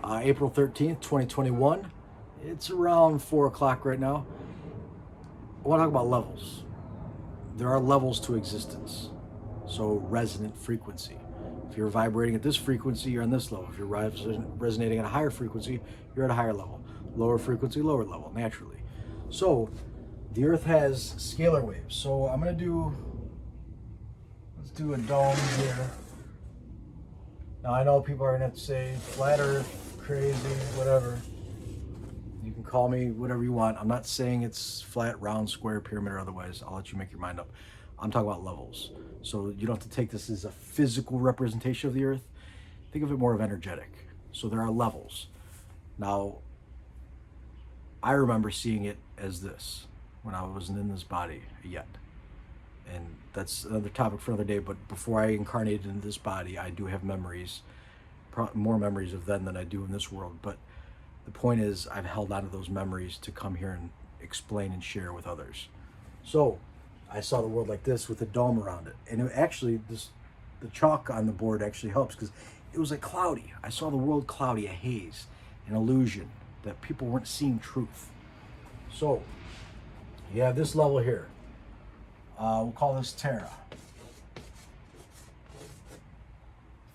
April 13th, 2021. It's around 4 o'clock right now. I want to talk about levels. There are levels to existence. So, resonant frequency. If you're vibrating at this frequency, you're on this level. If you're resonating at a higher frequency, you're at a higher level. Lower frequency, lower level, naturally. So, the Earth has scalar waves. So, let's do a dome here. Now, I know people are going to say flat Earth, crazy, whatever. You can call me whatever you want. I'm not saying it's flat, round, square, pyramid, or otherwise. I'll let you make your mind up. I'm talking about levels. So you don't have to take this as a physical representation of the Earth. Think of it more of energetic. So there are levels. Now, I remember seeing it as this when I wasn't in this body yet. And that's another topic for another day. But before I incarnated into this body, I do have memories, more memories of then than I do in this world. But the point is, I've held on to those memories to come here and explain and share with others. So I saw the world like this with a dome around it. And the chalk on the board actually helps because it was like cloudy. I saw the world cloudy, a haze, an illusion that people weren't seeing truth. So you have this level here. We'll call this Terra.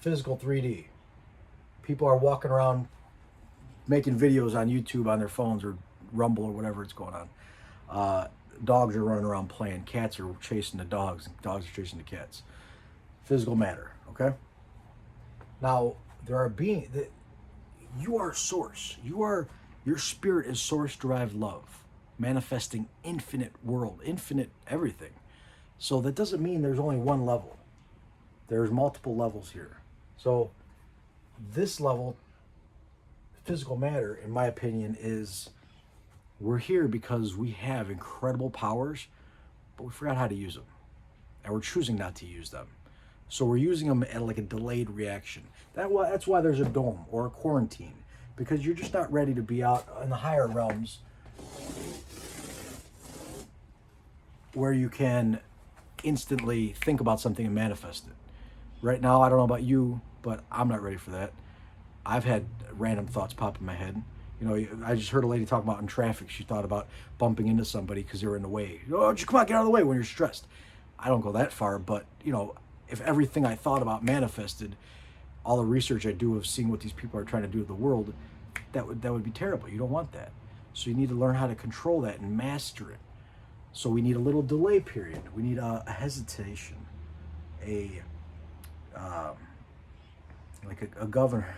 Physical 3D. People are walking around making videos on YouTube on their phones or Rumble or whatever it's going on. Dogs are running around playing. Cats are chasing the dogs. And dogs are chasing the cats. Physical matter, okay? Now, there are beings that you are source. Your spirit is source-derived love, manifesting infinite world, infinite everything. So that doesn't mean there's only one level. There's multiple levels here. So this level, physical matter, in my opinion, is we're here because we have incredible powers, but we forgot how to use them. And we're choosing not to use them. So we're using them at like a delayed reaction. That's why there's a dome or a quarantine, because you're just not ready to be out in the higher realms where you can instantly think about something and manifest it. Right now, I don't know about you, but I'm not ready for that. I've had random thoughts pop in my head. You know, I just heard a lady talk about in traffic. She thought about bumping into somebody because they were in the way. Oh, just come on, get out of the way when you're stressed. I don't go that far, but you know, if everything I thought about manifested, all the research I do of seeing what these people are trying to do with the world, that would be terrible. You don't want that. So you need to learn how to control that and master it. So we need a little delay period. We need a hesitation, like a governor,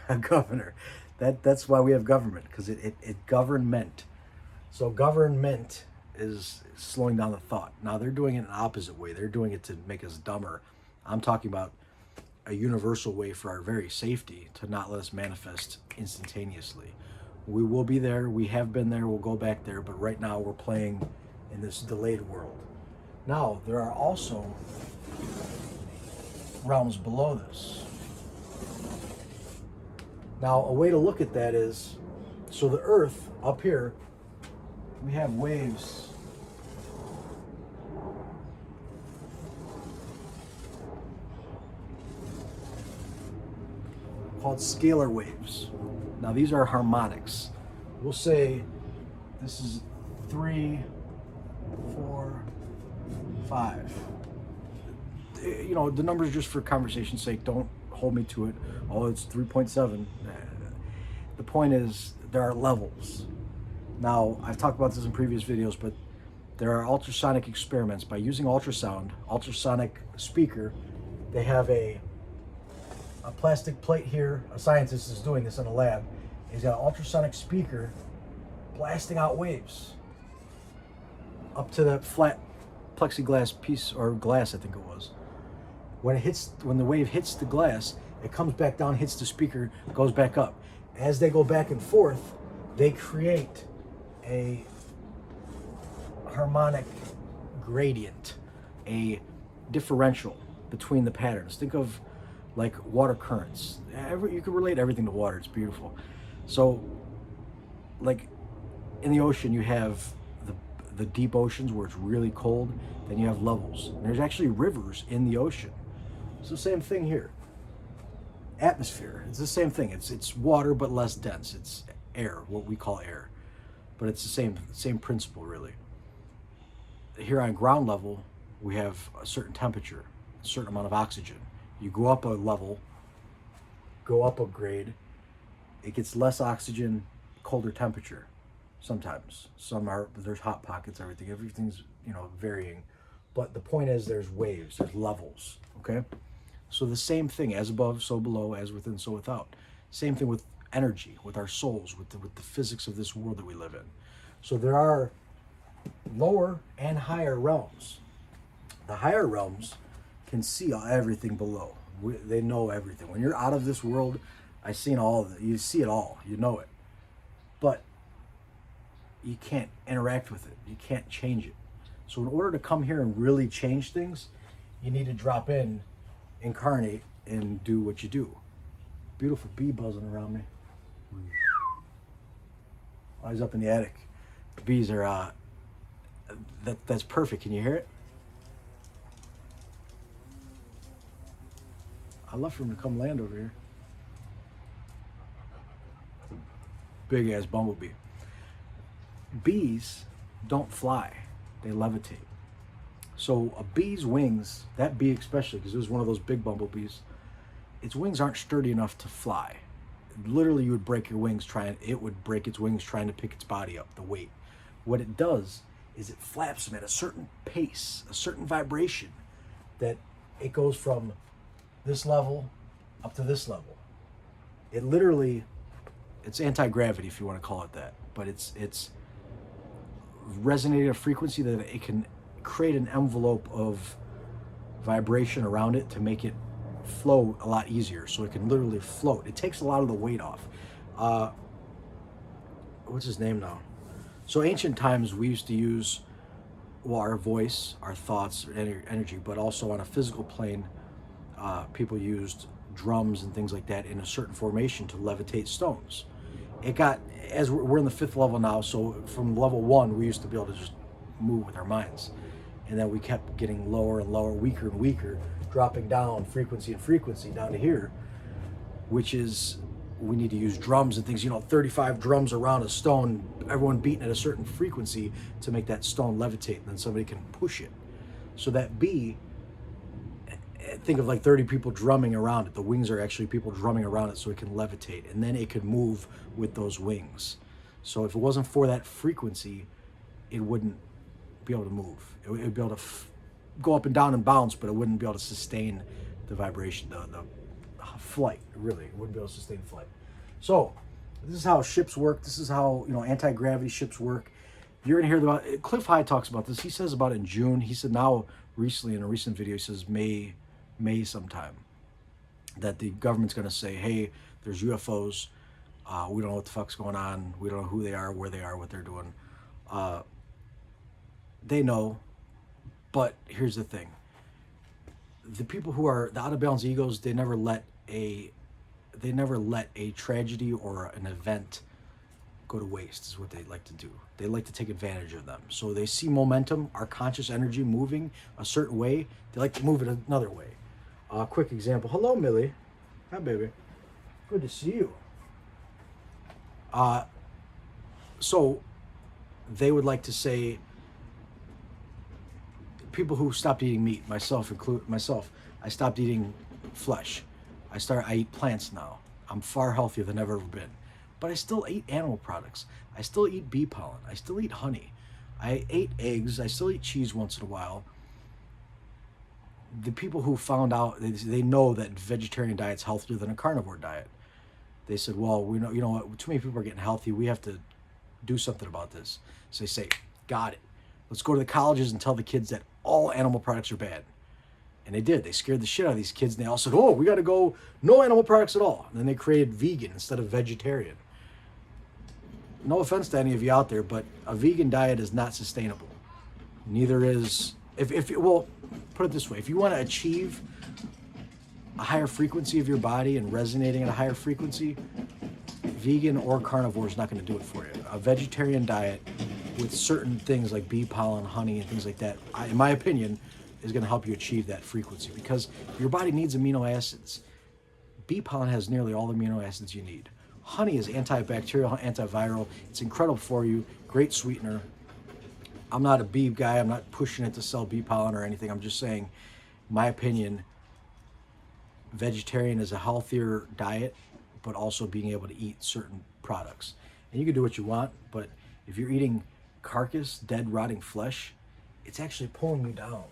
That's why we have government, because it government. So government is slowing down the thought. Now they're doing it in an opposite way. They're doing it to make us dumber. I'm talking about a universal way for our very safety to not let us manifest instantaneously. We will be there. We have been there. We'll go back there. But right now we're playing in this delayed world. Now, there are also realms below this. Now, a way to look at that is, so the Earth up here, we have waves called scalar waves. Now, these are harmonics. We'll say this is 3, 4, 5. You know, the numbers just for conversation's sake. Don't hold me to it. Oh, it's 3.7. The point is, there are levels. Now, I've talked about this in previous videos, but there are ultrasonic experiments. By using ultrasonic speaker, they have a plastic plate here. A scientist is doing this in a lab. He's got an ultrasonic speaker blasting out waves up to that flat plexiglass piece, or glass, I think it was. When the wave hits the glass, it comes back down, hits the speaker, goes back up. As they go back and forth, they create a harmonic gradient, a differential between the patterns. Think of like water currents. You can relate everything to water. It's beautiful. So, like in the ocean, you have the deep oceans where it's really cold. Then you have levels. And there's actually rivers in the ocean. It's the same thing here. atmosphere. It's the same thing. It's water but less dense. It's air, what we call air, but it's the same principle really. Here on ground level, we have a certain temperature, a certain amount of oxygen. You go up a level, go up a grade, it gets less oxygen, colder temperature. Sometimes there's hot pockets, everything's varying, but the point is there's waves, there's levels. Okay, so the same thing, as above so below, as within so without. Same thing with energy, with our souls, with the physics of this world that we live in. So there are lower and higher realms. The higher realms can see everything below. They know everything. When you're out of this world, I've seen all of it. You see it all. You know it. But you can't interact with it. You can't change it. So in order to come here and really change things, you need to drop in, incarnate, and do what you do. Beautiful bee buzzing around me. I was up in the attic. The bees are, that's perfect. Can you hear it? I'd love for them to come land over here. Big ass bumblebee. Bees don't fly, they levitate. So a bee's wings, that bee especially, because it was one of those big bumblebees, its wings aren't sturdy enough to fly. Literally, you would break your wings it would break its wings trying to pick its body up, the weight. What it does is it flaps them at a certain pace, a certain vibration, that it goes from this level up to this level. It literally, it's anti-gravity, if you want to call it that, but it's resonating a frequency that it can create an envelope of vibration around it to make it flow a lot easier, so it can literally float. It takes a lot of the weight off. What's his name now? So ancient times we used to use, well, our voice, our thoughts, energy, but also on a physical plane, people used drums and things like that in a certain formation to levitate stones. It got, as we're in the 5th level now, so from level 1 we used to be able to just move with our minds, and then we kept getting lower and lower, weaker and weaker, dropping down frequency and frequency down to here, which is, we need to use drums and things, 35 drums around a stone, everyone beating at a certain frequency to make that stone levitate, and then somebody can push it. So that bee, think of like 30 people drumming around it. The wings are actually people drumming around it so it can levitate, and then it could move with those wings. So if it wasn't for that frequency, it wouldn't be able to move. It would be able to go up and down and bounce, but it wouldn't be able to sustain the vibration, the flight. Really, it wouldn't be able to sustain flight. So this is how ships work. This is how anti-gravity ships work. You're gonna hear about Cliff High talks about this. He says about it in June. He said now recently in a recent video, he says May sometime, that the government's gonna say, hey, there's UFOs. We don't know what the fuck's going on. We don't know who they are, where they are, what they're doing. They know, but here's the thing. The people who are the out of balance egos, they never let a tragedy or an event go to waste, is what they like to do. They like to take advantage of them. So they see momentum, our conscious energy moving a certain way. They like to move it another way. Quick example. Hello, Millie. Hi, baby. Good to see you. So they would like to say, people who stopped eating meat, myself, I stopped eating flesh. I eat plants now. I'm far healthier than I've ever been. But I still eat animal products. I still eat bee pollen. I still eat honey. I ate eggs. I still eat cheese once in a while. The people who found out, they know that vegetarian diet's healthier than a carnivore diet. They said, well, we know, you know what, too many people are getting healthy. We have to do something about this. So they say, got it. Let's go to the colleges and tell the kids that all animal products are bad. And they did. They scared the shit out of these kids, and they all said, oh, we got to go no animal products at all. And then they created vegan instead of vegetarian. No offense to any of you out there, but a vegan diet is not sustainable. Neither is, well, put it this way. If you want to achieve a higher frequency of your body and resonating at a higher frequency, vegan or carnivore is not going to do it for you. A vegetarian diet with certain things like bee pollen, honey, and things like that, in my opinion, is going to help you achieve that frequency, because your body needs amino acids. Bee pollen has nearly all the amino acids you need. Honey is antibacterial, antiviral. It's incredible for you. Great sweetener. I'm not a bee guy. I'm not pushing it to sell bee pollen or anything. I'm just saying, my opinion, vegetarian is a healthier diet, but also being able to eat certain products. And you can do what you want, but if you're eating carcass, dead, rotting flesh, it's actually pulling you down.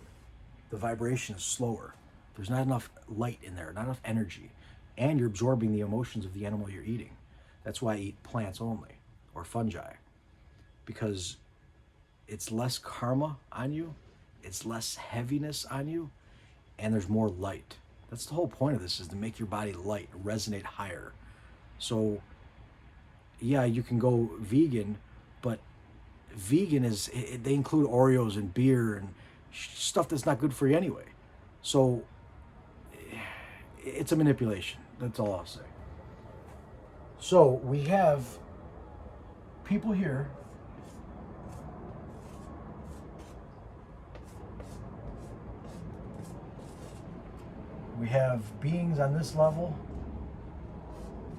The vibration is slower. There's not enough light in there, not enough energy. And you're absorbing the emotions of the animal you're eating. That's why I eat plants only, or fungi, because it's less karma on you, it's less heaviness on you, and there's more light. That's the whole point of this, is to make your body light, resonate higher. So yeah, you can go vegan, but vegan is, they include Oreos and beer and stuff that's not good for you anyway. So it's a manipulation. That's all I'll say. So we have people here we have beings on this level.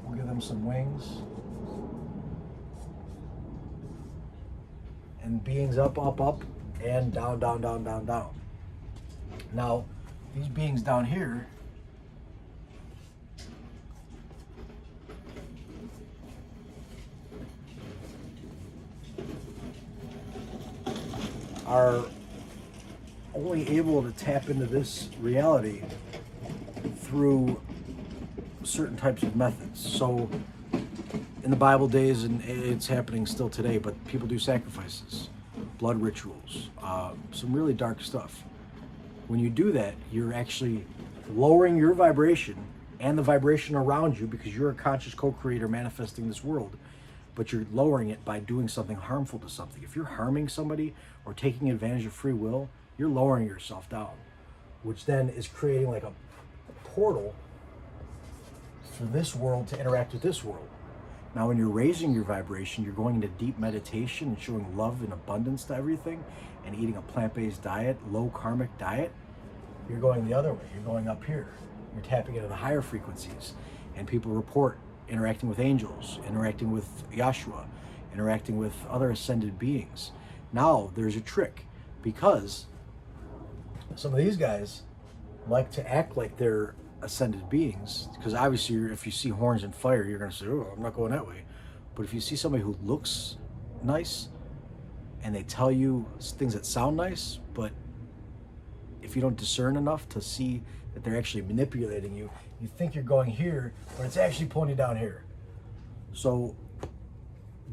We'll give them some wings. And beings up, and down, down, down, down, down. Now, these beings down here are only able to tap into this reality through certain types of methods. So in the Bible days, and it's happening still today, but people do sacrifices, blood rituals, some really dark stuff. When you do that, you're actually lowering your vibration and the vibration around you, because you're a conscious co-creator manifesting this world, but you're lowering it by doing something harmful to something. If you're harming somebody or taking advantage of free will, you're lowering yourself down, which then is creating like a portal for this world to interact with this world. Now, when you're raising your vibration, you're going into deep meditation and showing love and abundance to everything and eating a plant-based diet, low karmic diet, you're going the other way. You're going up here. You're tapping into the higher frequencies. And people report interacting with angels, interacting with Yahshua, interacting with other ascended beings. Now, there's a trick, because some of these guys like to act like they're ascended beings, because obviously if you see horns and fire, you're going to say, oh, I'm not going that way. But if you see somebody who looks nice and they tell you things that sound nice, but if you don't discern enough to see that they're actually manipulating you, you think you're going here, but it's actually pulling you down here. So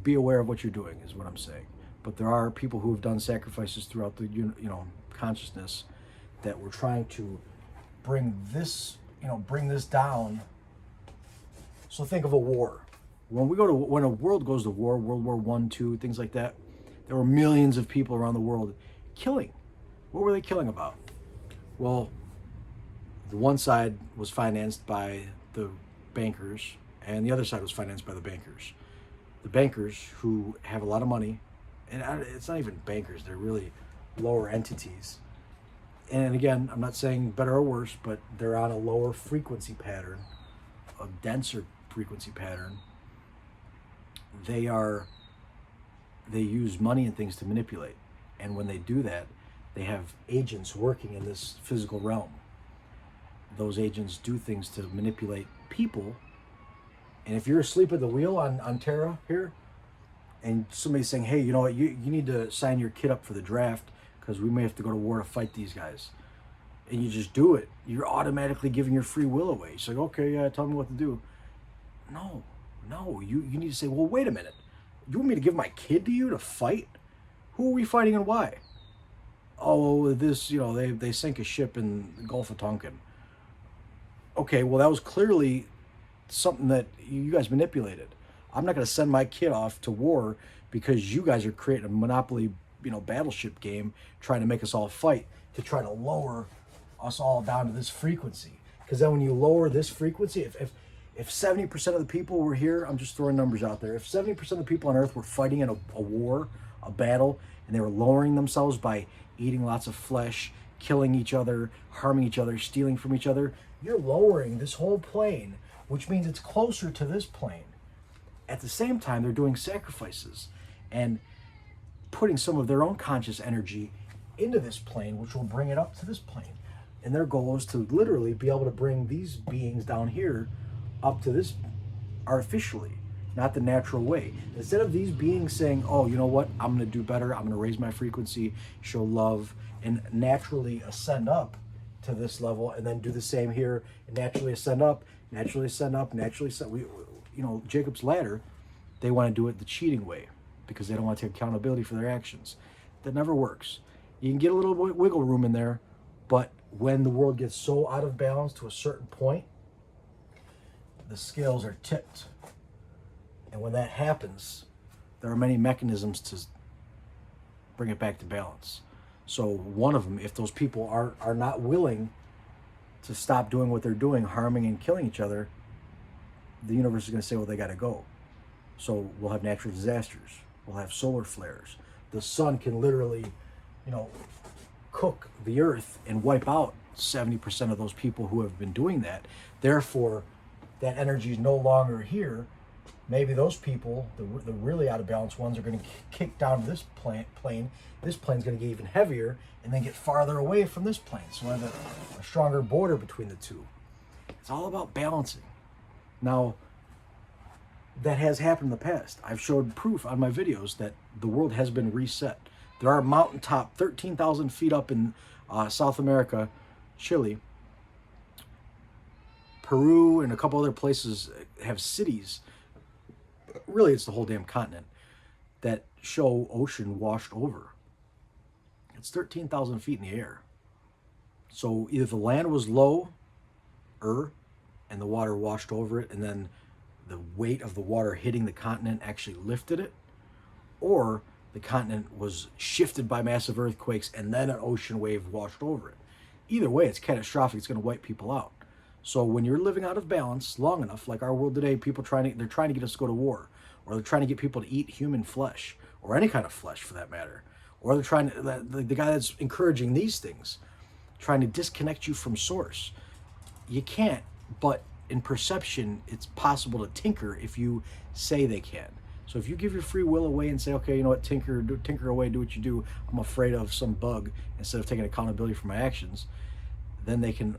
be aware of what you're doing, is what I'm saying. But there are people who have done sacrifices throughout the consciousness that were trying to bring this down. So think of a war. When a world goes to war, World War I, II, things like that, there were millions of people around the world killing. What were they killing about? Well, the one side was financed by the bankers, and the other side was financed by the bankers. The bankers, who have a lot of money, and it's not even bankers, they're really lower entities. And again, I'm not saying better or worse, but they're on a lower frequency pattern, a denser frequency pattern. They use money and things to manipulate. And when they do that, they have agents working in this physical realm. Those agents do things to manipulate people. And if you're asleep at the wheel on Terra here, and somebody's saying, hey, you know what, you need to sign your kid up for the draft, because we may have to go to war to fight these guys, and you just do it, you're automatically giving your free will away. It's like, okay, yeah, tell me what to do. No, you need to say, well, wait a minute. You want me to give my kid to you to fight? Who are we fighting and why? Oh, this, they sank a ship in the Gulf of Tonkin. Okay, well, that was clearly something that you guys manipulated. I'm not going to send my kid off to war because you guys are creating a monopoly, battleship game, trying to make us all fight, to try to lower us all down to this frequency. Because then when you lower this frequency, if 70% of the people were here, I'm just throwing numbers out there, if 70% of the people on Earth were fighting in a war, a battle, and they were lowering themselves by eating lots of flesh, killing each other, harming each other, stealing from each other, you're lowering this whole plane which means it's closer to this plane. At the same time, they're doing sacrifices and putting some of their own conscious energy into this plane, which will bring it up to this plane. And their goal is to literally be able to bring these beings down here up to this artificially, not the natural way. Instead of these beings saying, oh, you know what, I'm going to do better, I'm going to raise my frequency, show love, and naturally ascend up to this level, and then do the same here, and naturally ascend up, naturally ascend up, naturally ascend. Jacob's ladder, they want to do it the cheating way because they don't want to take accountability for their actions. That never works. You can get a little wiggle room in there, but when the world gets so out of balance to a certain point, the scales are tipped. And when that happens, there are many mechanisms to bring it back to balance. So one of them, if those people are not willing to stop doing what they're doing, harming and killing each other, the universe is going to say, well, they got to go. So we'll have natural disasters. We'll have solar flares. The sun can literally, cook the earth and wipe out 70% of those people who have been doing that. Therefore, that energy is no longer here. Maybe those people, the really out of balance ones, are going to kick down to this plane. This plane's going to get even heavier and then get farther away from this plane. So we'll have a stronger border between the two. It's all about balancing. Now, that has happened in the past. I've showed proof on my videos that the world has been reset. There are mountaintop, 13,000 feet up in South America, Chile, Peru, and a couple other places have cities. Really, it's the whole damn continent that show ocean washed over. It's 13,000 feet in the air. So either the land was lower and the water washed over it, and then the weight of the water hitting the continent actually lifted it, or the continent was shifted by massive earthquakes and then an ocean wave washed over it. Either way, it's catastrophic. It's going to wipe people out. So when you're living out of balance long enough, like our world today, they're trying to get us to go to war, or they're trying to get people to eat human flesh, or any kind of flesh for that matter, or they're trying to, the guy that's encouraging these things, trying to disconnect you from source. You can't, but in perception, it's possible to tinker if you say they can. So if you give your free will away and say, okay, you know what, tinker away, do what you do, I'm afraid of some bug, instead of taking accountability for my actions, then they can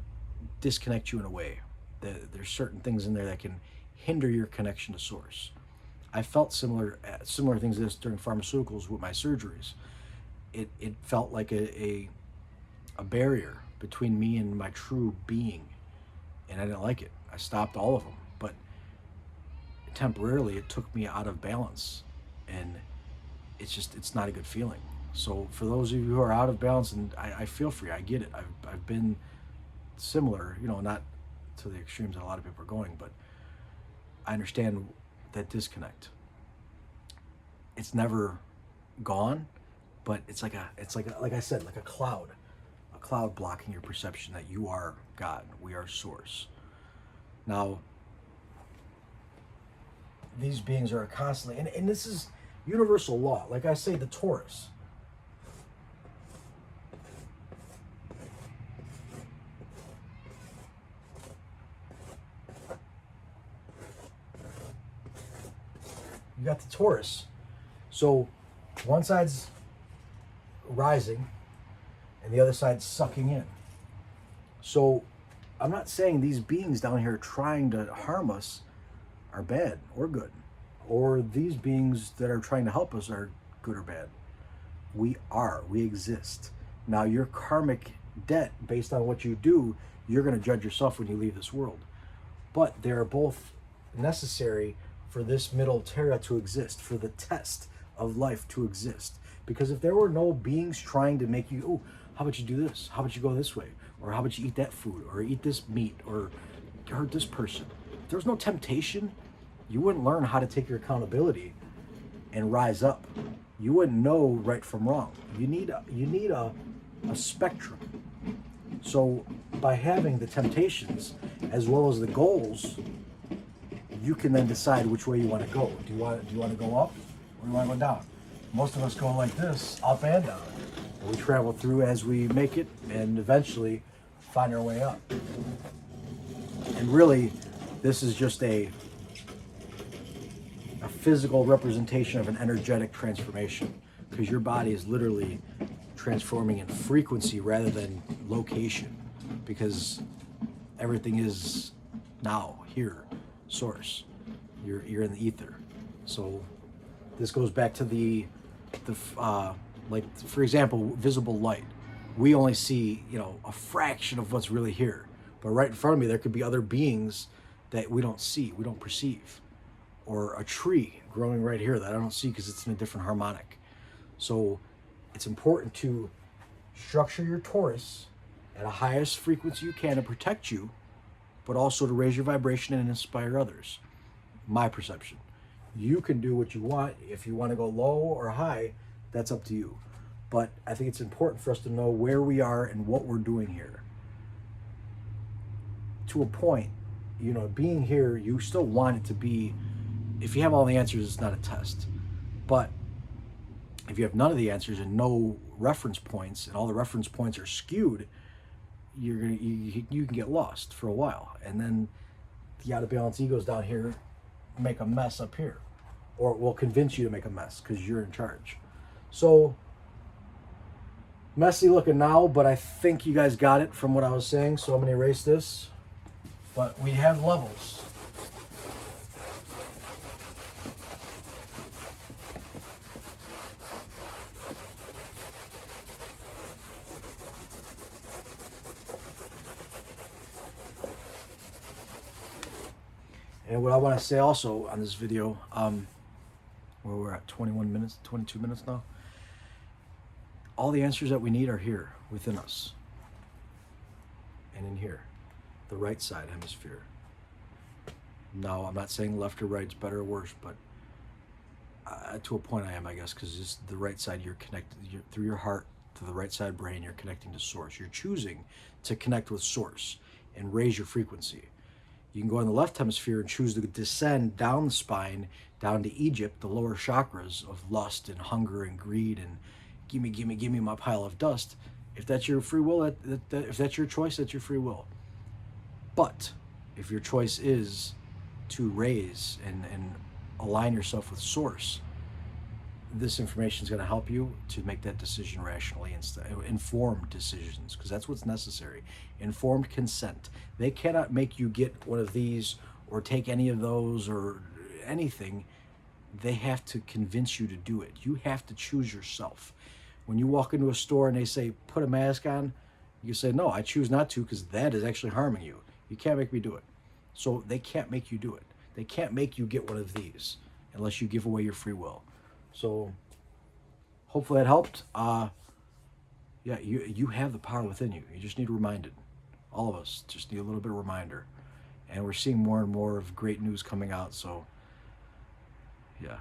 disconnect you in a way. There's certain things in there that can hinder your connection to source. I felt similar things to this during pharmaceuticals with my surgeries. It felt like a barrier between me and my true being, and I didn't like it. I stopped all of them, but temporarily it took me out of balance, and it's not a good feeling. So for those of you who are out of balance, and I feel for you, I get it. I've been similar, not to the extremes that a lot of people are going, but I understand that disconnect. It's never gone, but it's like I said, like a cloud blocking your perception that you are God, we are source. Now, these beings are constantly, and this is universal law. Like I say, the Taurus. You got the Taurus. So one side's rising and the other side's sucking in. So I'm not saying these beings down here trying to harm us are bad or good, or these beings that are trying to help us are good or bad. We exist. Now, your karmic debt, based on what you do, you're going to judge yourself when you leave this world. But they're both necessary for this middle terra to exist, for the test of life to exist. Because if there were no beings trying to make you, oh, how about you do this? How about you go this way? Or how about you eat that food? Or eat this meat? Or hurt this person? If there was no temptation, you wouldn't learn how to take your accountability and rise up. You wouldn't know right from wrong. You need a spectrum. So by having the temptations as well as the goals, you can then decide which way you want to go. Do you want to go up, or do you want to go down? Most of us go like this, up and down. And we travel through as we make it, and eventually find our way up. And really, This is just a physical representation of an energetic transformation, because your body is literally transforming in frequency rather than location, because everything is now here, source. You're in the ether. So this goes back to the like, for example, visible light. We only see, you know, a fraction of what's really here, but right in front of me there could be other beings that we don't see, we don't perceive, or a tree growing right here that I don't see because it's in a different harmonic. So it's important to structure your torus at a highest frequency you can to protect you, but also to raise your vibration and inspire others. My perception. You can do what you want. If you want to go low or high, that's up to you. But I think it's important for us to know where we are and what we're doing here. To a point, you know, being here, you still want it to be, if you have all the answers, it's not a test. But if you have none of the answers and no reference points, and all the reference points are skewed, you can get lost for a while. And then the out of balance egos down here make a mess up here, or it will convince you to make a mess because you're in charge. So messy looking now, but I think you guys got it from what I was saying, so I'm going to erase this. But we have levels. And what I want to say also on this video, where we're at 21 minutes, 22 minutes now, all the answers that we need are here within us and in here, the right side hemisphere. Now, I'm not saying left or right's better or worse, but to a point I am, I guess, because it's the right side, you're connected through your heart to the right side brain, you're connecting to source. You're choosing to connect with source and raise your frequency. You can go in the left hemisphere and choose to descend down the spine, down to Egypt, the lower chakras of lust and hunger and greed and give me my pile of dust. If that's your free will, if that's your choice, that's your free will. But if your choice is to raise and align yourself with source, this information is going to help you to make that decision rationally, informed decisions, because that's what's necessary. Informed consent. They cannot make you get one of these or take any of those or anything. They have to convince you to do it. You have to choose yourself. When you walk into a store and they say, put a mask on, you say, no, I choose not to, because that is actually harming you. You can't make me do it. So they can't make you do it. They can't make you get one of these unless you give away your free will. So hopefully that helped. Yeah, you have the power within you. You just need reminded. All of us just need a little bit of reminder. And we're seeing more and more of great news coming out. So yeah,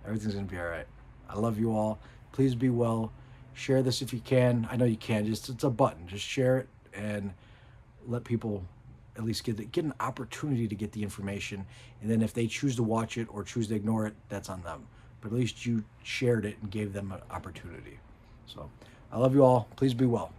everything's going to be all right. I love you all. Please be well. Share this if you can. I know you can. It's a button. Just share it and let people at least get an opportunity to get the information. And then if they choose to watch it or choose to ignore it, that's on them. But at least you shared it and gave them an opportunity. So I love you all. Please be well.